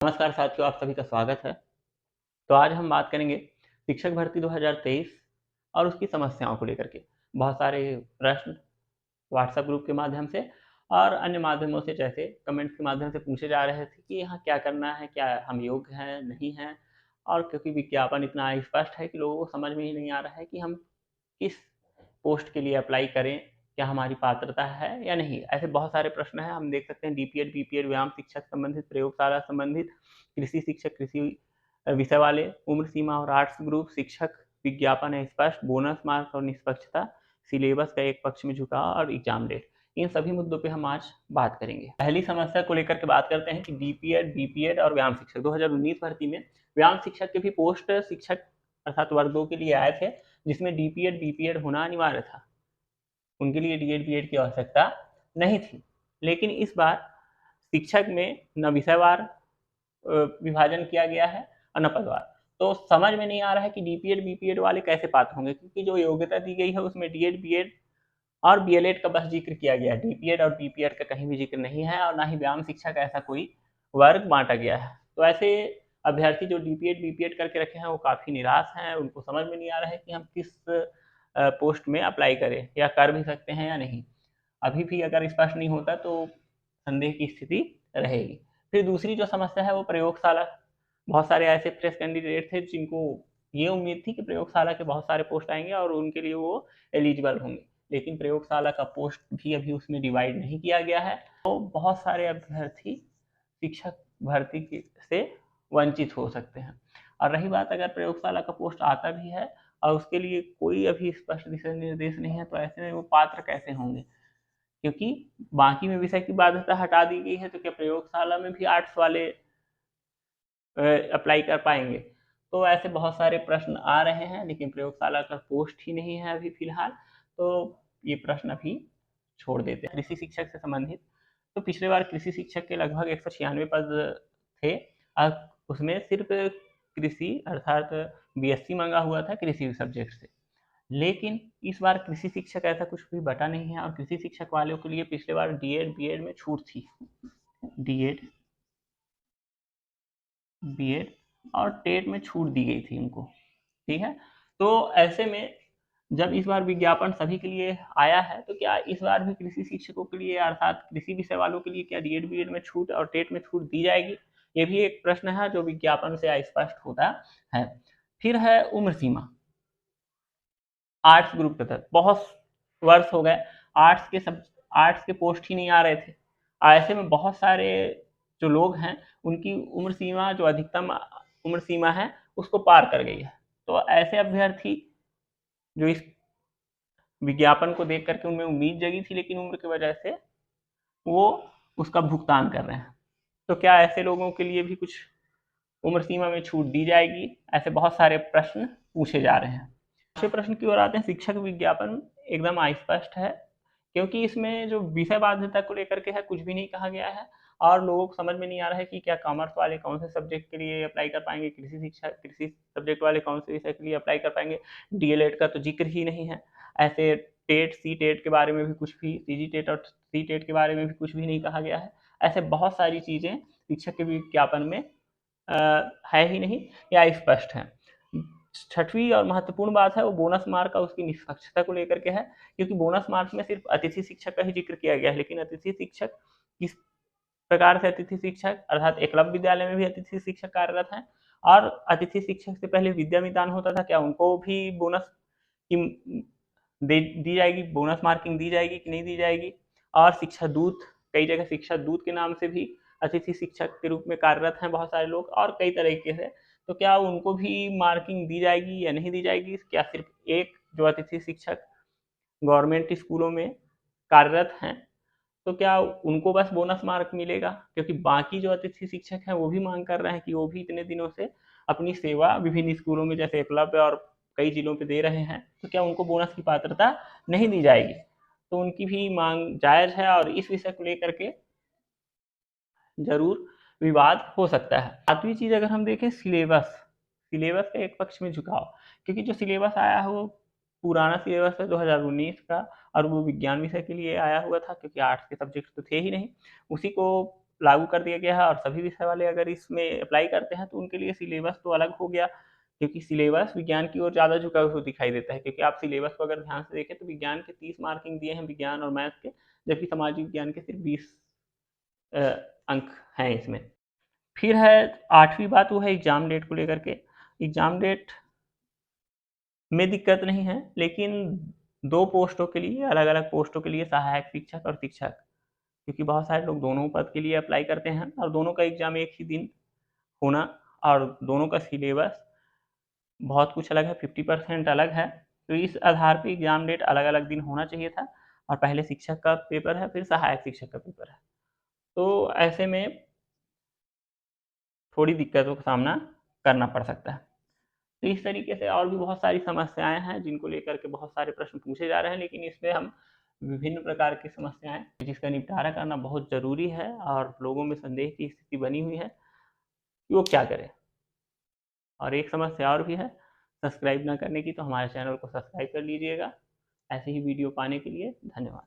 नमस्कार साथियों, आप सभी का स्वागत है। तो आज हम बात करेंगे शिक्षक भर्ती 2023 और उसकी समस्याओं को लेकर के। बहुत सारे प्रश्न व्हाट्सएप ग्रुप के माध्यम से और अन्य माध्यमों से, जैसे कमेंट्स के माध्यम से पूछे जा रहे थे कि यहाँ क्या करना है, क्या हम योग्य हैं, नहीं हैं। और क्योंकि विज्ञापन इतना स्पष्ट है कि लोगों को समझ में ही नहीं आ रहा है कि हम किस पोस्ट के लिए अप्लाई करें, क्या हमारी पात्रता है या नहीं। ऐसे बहुत सारे प्रश्न हैं, हम देख सकते हैं डीपीएड, बीपीएड, व्यायाम शिक्षक संबंधित, प्रयोगशाला संबंधित, कृषि शिक्षक, कृषि विषय वाले, उम्र सीमा और आर्ट्स ग्रुप शिक्षक, विज्ञापन है स्पष्ट, बोनस मार्क्स और निष्पक्षता, सिलेबस का एक पक्ष में झुकाव और एग्जाम डेट। इन सभी मुद्दों पे हम आज बात करेंगे। पहली समस्या को लेकर के बात करते हैं कि डीपीएड, बीपीएड और व्यायाम शिक्षक 2019 भर्ती में व्यायाम शिक्षक के भी पोस्ट शिक्षक अर्थात वर्ग 2 के लिए आए थे, जिसमें डीपीएड, बीपीएड होना अनिवार्य था। उनके लिए डीएड, बीएड की आवश्यकता नहीं थी। लेकिन इस बार शिक्षक में न विषयवार विभाजन किया गया है और न पदवार। तो समझ में नहीं आ रहा है कि डीपीएड, बीपीएड वाले कैसे पात्र होंगे, क्योंकि जो योग्यता दी गई है उसमें डीएड, बीएड और बीएलएड का बस जिक्र किया गया है। डीपीएड और बीपीएड का कहीं भी जिक्र नहीं है और ना ही व्यायाम शिक्षा का ऐसा कोई वर्ग बांटा गया है। तो ऐसे अभ्यर्थी जो डीपीएड, बीपीएड करके रखे हैं वो काफ़ी निराश हैं। उनको समझ में नहीं आ रहा है कि हम किस पोस्ट में अप्लाई करें या कर भी सकते हैं या नहीं। अभी भी अगर स्पष्ट नहीं होता तो संदेह की स्थिति रहेगी। फिर दूसरी जो समस्या है वो प्रयोगशाला। बहुत सारे ऐसे फ्रेश कैंडिडेट थे जिनको ये उम्मीद थी कि प्रयोगशाला के बहुत सारे पोस्ट आएंगे और उनके लिए वो एलिजिबल होंगे, लेकिन प्रयोगशाला का पोस्ट भी अभी उसमें डिवाइड नहीं किया गया है। तो बहुत सारे अभ्यर्थी शिक्षक भर्ती से वंचित हो सकते हैं। और रही बात, अगर प्रयोगशाला का पोस्ट आता भी है और उसके लिए कोई अभी स्पष्ट दिशा निर्देश नहीं है, तो ऐसे में वो पात्र कैसे होंगे, क्योंकि बाकी में विषय की बाध्यता हटा दी गई है। तो क्या प्रयोगशाला में भी आर्ट्स वाले अप्लाई कर पाएंगे? तो ऐसे बहुत सारे प्रश्न आ रहे हैं, लेकिन प्रयोगशाला का पोस्ट ही नहीं है अभी फिलहाल, तो ये प्रश्न अभी छोड़ देते हैं। कृषि शिक्षक से संबंधित, तो पिछले बार कृषि शिक्षक के लगभग 196 पद थे और उसमें सिर्फ कृषि अर्थात बीएससी मांगा हुआ था कृषि सब्जेक्ट से। लेकिन इस बार कृषि शिक्षक ऐसा कुछ भी बटा नहीं है और कृषि शिक्षक वालों के लिए पिछले बार डीएड, बीएड में छूट थी। डीएड, बीएड और टेट में छूट दी गई थी उनको, ठीक है। तो ऐसे में जब इस बार विज्ञापन सभी के लिए आया है, तो क्या इस बार भी कृषि शिक्षकों के लिए अर्थात कृषि विषय वालों के लिए क्या डीएड, बीएड में छूट और टेट में छूट दी जाएगी? ये भी एक प्रश्न है जो विज्ञापन से अस्पष्ट होता है। फिर है उम्र सीमा। आर्ट्स ग्रुप के तहत बहुत वर्ष हो गए आर्ट्स के पोस्ट ही नहीं आ रहे थे। ऐसे में बहुत सारे जो लोग हैं उनकी उम्र सीमा, जो अधिकतम उम्र सीमा है, उसको पार कर गई है। तो ऐसे अभ्यर्थी जो इस विज्ञापन को देख करके उनमें उम्मीद जगी थी, लेकिन उम्र की वजह से वो उसका भुगतान कर रहे हैं। तो क्या ऐसे लोगों के लिए भी कुछ उम्र सीमा में छूट दी जाएगी? ऐसे बहुत सारे प्रश्न पूछे जा रहे हैं। दूसरे प्रश्न की ओर आते हैं। शिक्षक विज्ञापन एकदम अस्पष्ट है, क्योंकि इसमें जो विषय बाध्यता को लेकर के है कुछ भी नहीं कहा गया है और लोगों को समझ में नहीं आ रहा है कि क्या कॉमर्स वाले कौन से सब्जेक्ट के लिए अप्लाई कर पाएंगे, कृषि सब्जेक्ट वाले कौन से विषय के लिए अप्लाई कर पाएंगे। डीएलएड का तो जिक्र ही नहीं है। ऐसे टेट, सी टेट के बारे में भी कुछ भी, सीजी टेट और सी टेट के बारे में भी कुछ भी नहीं कहा गया है। ऐसे बहुत सारी चीज़ें शिक्षक के विज्ञापन में है ही नहीं या स्पष्ट है। छठवीं और महत्वपूर्ण बात है वो बोनस मार्क और उसकी निष्पक्षता को लेकर के है, क्योंकि बोनस मार्क में सिर्फ अतिथि शिक्षक का ही जिक्र किया गया है। लेकिन अतिथि शिक्षक किस प्रकार से अतिथि शिक्षक, अर्थात एकलव्य विद्यालय में भी अतिथि शिक्षक कार्यरत हैं और अतिथि शिक्षक से पहले विद्यामितान होता था, क्या उनको भी बोनस की दी जाएगी, बोनस मार्किंग दी जाएगी कि नहीं दी जाएगी? और शिक्षा दूत, कई जगह शिक्षा दूत के नाम से भी अतिथि शिक्षक के रूप में कार्यरत हैं बहुत सारे लोग और कई तरीके से। तो क्या उनको भी मार्किंग दी जाएगी या नहीं दी जाएगी? क्या सिर्फ एक जो अतिथि शिक्षक गवर्नमेंट स्कूलों में कार्यरत हैं, तो क्या उनको बस बोनस मार्क मिलेगा? क्योंकि बाकी जो अतिथि शिक्षक हैं वो भी मांग कर रहे हैं कि वो भी इतने दिनों से अपनी सेवा विभिन्न स्कूलों में जैसे एकलव्य और कई जिलों पे दे रहे हैं, तो क्या उनको बोनस की पात्रता नहीं दी जाएगी? तो उनकी भी मांग जायज़ है और इस विषय को लेकर के जरूर विवाद हो सकता है। सातवीं चीज़ अगर हम देखें, सिलेबस का एक पक्ष में झुकाव, क्योंकि जो सिलेबस आया है वो पुराना सिलेबस है 2019 का और वो विज्ञान विषय के लिए आया हुआ था, क्योंकि आर्ट्स के सब्जेक्ट तो थे ही नहीं। उसी को लागू कर दिया गया है और सभी विषय वाले अगर इसमें अप्लाई करते हैं तो उनके लिए सिलेबस तो अलग हो गया, क्योंकि सिलेबस विज्ञान की ओर ज़्यादा झुका हुआ दिखाई देता है। क्योंकि आप सिलेबस को अगर ध्यान से देखें तो विज्ञान के 30 मार्किंग दिए हैं विज्ञान और मैथ के, जबकि सामाजिक विज्ञान के सिर्फ 20 अंक हैं इसमें। फिर है 8वीं बात, वो है एग्ज़ाम डेट को लेकर के। एग्ज़ाम डेट में दिक्कत नहीं है, लेकिन 2 पोस्टों के लिए, अलग-अलग पोस्टों के लिए, सहायक शिक्षक और शिक्षक, क्योंकि बहुत सारे लोग दोनों पद के लिए अप्लाई करते हैं और दोनों का एग्ज़ाम एक ही दिन होना और दोनों का सिलेबस बहुत कुछ अलग है, 50% अलग है। तो इस आधार पे एग्ज़ाम डेट अलग-अलग दिन होना चाहिए था और पहले शिक्षक का पेपर है, फिर सहायक शिक्षक का पेपर है। तो ऐसे में थोड़ी दिक्कतों का सामना करना पड़ सकता है। तो इस तरीके से और भी बहुत सारी समस्याएँ हैं जिनको लेकर के बहुत सारे प्रश्न पूछे जा रहे हैं, लेकिन इसमें हम विभिन्न प्रकार की समस्याएँ जिसका निपटारा करना बहुत ज़रूरी है और लोगों में संदेह की स्थिति बनी हुई है कि वो क्या करें। और एक समस्या और भी है सब्सक्राइब ना करने की, तो हमारे चैनल को सब्सक्राइब कर लीजिएगा। ऐसे ही वीडियो पाने के लिए धन्यवाद।